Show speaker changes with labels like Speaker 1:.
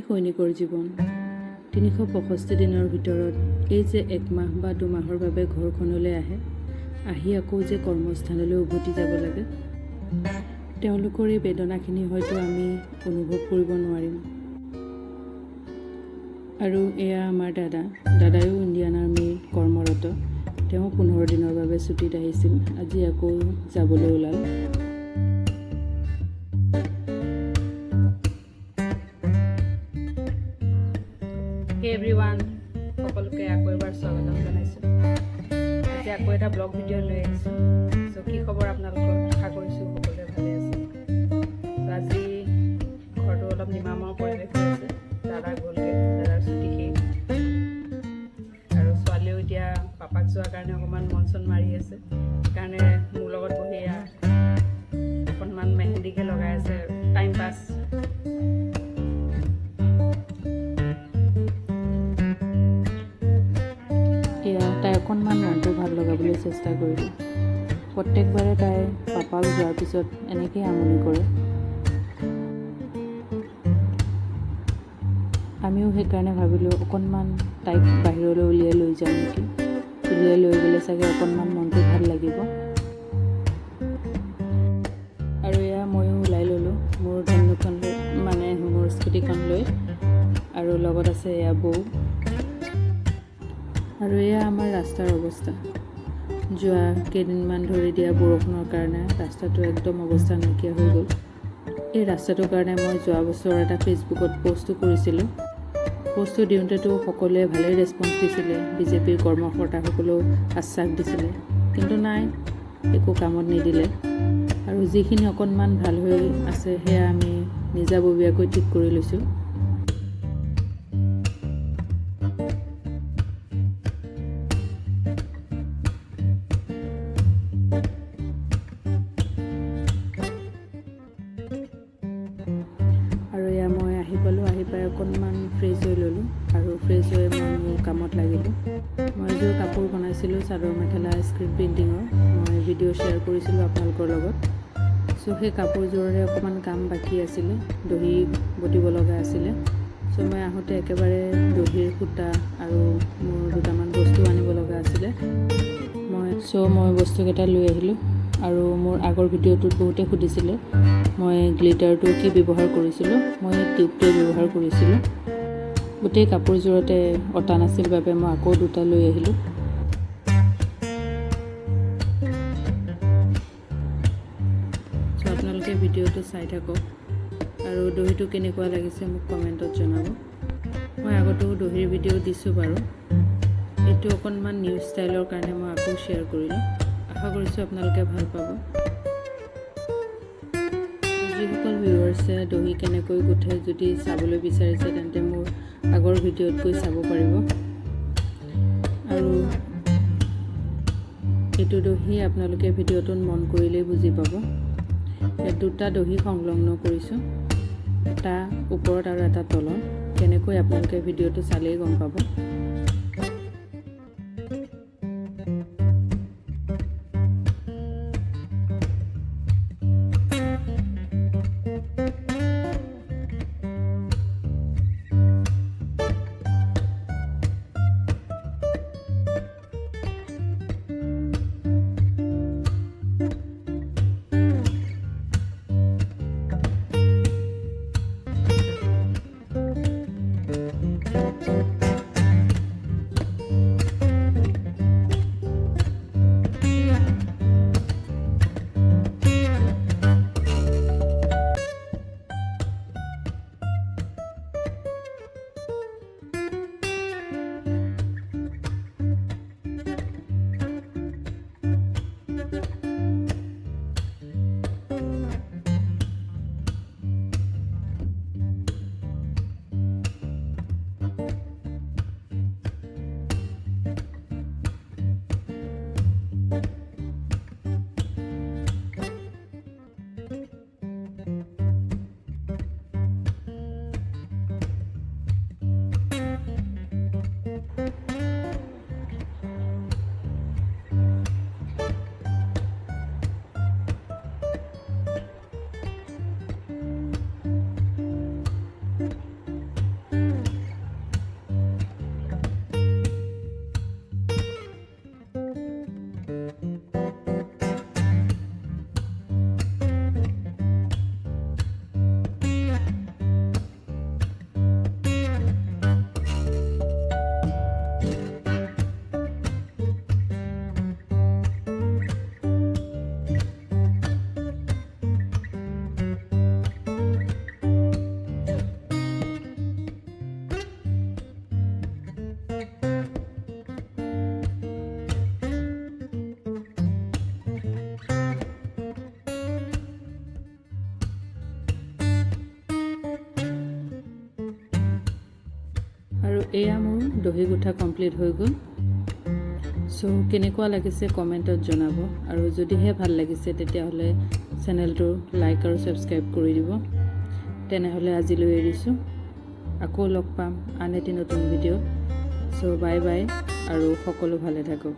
Speaker 1: সৈনিকৰ জীৱন 365 দিনৰ ভিতৰত এই যে 1 মাহ বা 2 মাহৰ বাবে ঘৰখনলৈ আহি আকৌ যে কৰ্মস্থানলৈ উভতি যাব লাগে, তেওঁলোকৰ এই বেদনাখিনি হয়তো আমি অনুভৱ কৰিব নোৱাৰিম। আৰু এয়া আমাৰ দাদায়ো ইণ্ডিয়ান আৰ্মিত কৰ্মৰত। তেওঁ 15 দিনৰ বাবে ছুটীত আহিছিল, আজি আকৌ যাবলৈ ওলাল। Hey everyone, সকলোকে আকৌ এবাৰ স্বাগতম জনাইছোঁ। আজি আকৌ এটা ব্লগ ভিডিঅ' লৈ আহিছোঁ। চ' কি খবৰ আপোনালোকৰ? আশা কৰিছোঁ সকলোৱে ভালে আছে। চ' আজি ঘৰটো অলপ নিমামৰ পৰিৱেশ হৈ আছে। দাদা গ'লগৈ, দাদাৰ ছুটী শেষ। আৰু ছোৱালীও এতিয়া পাপাক যোৱাৰ কাৰণে অকণমান মন চন মাৰি আছে। সেইকাৰণে মোৰ লগত বহি অকণমান মেহেন্দিকে লগাই আছে, টাইম পাছ। তাই অকণমান মনটো ভাল লগাবলৈ চেষ্টা কৰিলোঁ। প্ৰত্যেকবাৰে তাই পাপাক যোৱাৰ পিছত এনেকেই আমনি কৰে। আমিও সেইকাৰণে ভাবিলোঁ অকণমান তাইক বাহিৰলৈ উলিয়াই লৈ যাওঁ নেকি। উলিয়াই লৈ গ'লে চাগে অকণমান মনটো ভাল লাগিব। আৰু এয়া ময়ো ওলাই ল'লোঁ মোৰ ধনুখন লৈ, মানে মোৰ স্কুটিখন লৈ। আৰু লগত আছে এয়া বৌ। আৰু এয়া আমাৰ ৰাস্তাৰ অৱস্থা। যোৱা কেইদিনমান ধৰি দিয়া বৰষুণৰ কাৰণে ৰাস্তাটো একদম অৱস্থা নাইকিয়া হৈ গ'ল। এই ৰাস্তাটোৰ কাৰণে মই যোৱা বছৰ এটা ফেচবুকত পষ্টো কৰিছিলোঁ। পষ্টটো দিওঁতেতো সকলোৱে ভালেই ৰেছপন্স দিছিলে, বিজেপিৰ কৰ্মকৰ্তাসকলেও আশ্বাস দিছিলে, কিন্তু নাই, একো কামত নিদিলে। আৰু যিখিনি অকণমান ভাল হৈ আছে সেয়া আমি নিজাববীয়াকৈ ঠিক কৰি লৈছোঁ। আৰু এয়া মই আহি পাই অকণমান ফ্ৰেছ হৈ ল'লোঁ। আৰু ফ্ৰেছ হৈ মই মোৰ কামত লাগিলোঁ। মই এযোৰ কাপোৰ বনাইছিলোঁ, চাদৰ মেখেলা স্ক্ৰীন প্ৰিণ্টিঙৰ। মই ভিডিঅ' শ্বেয়াৰ কৰিছিলোঁ আপোনালোকৰ লগত। চ' সেই কাপোৰযোৰৰে অকণমান কাম বাকী আছিলে, দহি বটিব লগা আছিলে। চ' মই আহোঁতে একেবাৰে দহিৰ সূতা আৰু মোৰ দুটামান বস্তু আনিব লগা আছিলে। মই বস্তুকেইটা লৈ আহিলোঁ। আৰু মোৰ আগৰ ভিডিঅ'টোত বহুতে সুধিছিলে মই গ্লিটাৰটো কি ব্যৱহাৰ কৰিছিলোঁ। মই টিউবটোৱে ব্যৱহাৰ কৰিছিলোঁ। গোটেই কাপোৰযোৰতে অটা নাছিল বাবে মই আকৌ 2টা লৈ আহিলোঁ। চ' আপোনালোকে ভিডিঅ'টো চাই থাকক আৰু দহিটো কেনেকুৱা লাগিছে মোক কমেণ্টত জনাব। মই আগতেও দহিৰ ভিডিঅ' দিছোঁ বাৰু। এইটো অকণমান নিউ ষ্টাইলৰ কাৰণে মই আকৌ শ্বেয়াৰ কৰিলোঁ। আশা কৰিছোঁ আপোনালোকে ভাল পাব। যিসকল ভিউৱাৰ্ছে দহি কেনেকৈ গুঠে যদি চাবলৈ বিচাৰিছে তেন্তে মোৰ আগৰ ভিডিঅ'ত গৈ চাব পাৰিব। আৰু এইটো দহি আপোনালোকে ভিডিঅ'টোত মন কৰিলেই বুজি পাব। ইয়াত 2টা দহি সংলগ্ন কৰিছোঁ, এটা ওপৰত আৰু এটা তলত। কেনেকৈ আপোনালোকে ভিডিঅ'টো চালেই গম পাব। এয়া মোৰ দহি গুঠা কমপ্লিট হৈ গ'ল। সো কেনেকুৱা লাগিছে কমেণ্টত জনাব, আৰু যদিহে ভাল লাগিছে তেতিয়াহ'লে চেনেলটো লাইক আৰু ছাবস্ক্ৰাইব কৰি দিব। তেনেহ'লে আজিলৈ এৰিছোঁ, আকৌ লগ পাম আন এটি নতুন ভিডিঅ'ত। সো বাই বাই, আৰু সকলো ভালে থাকক।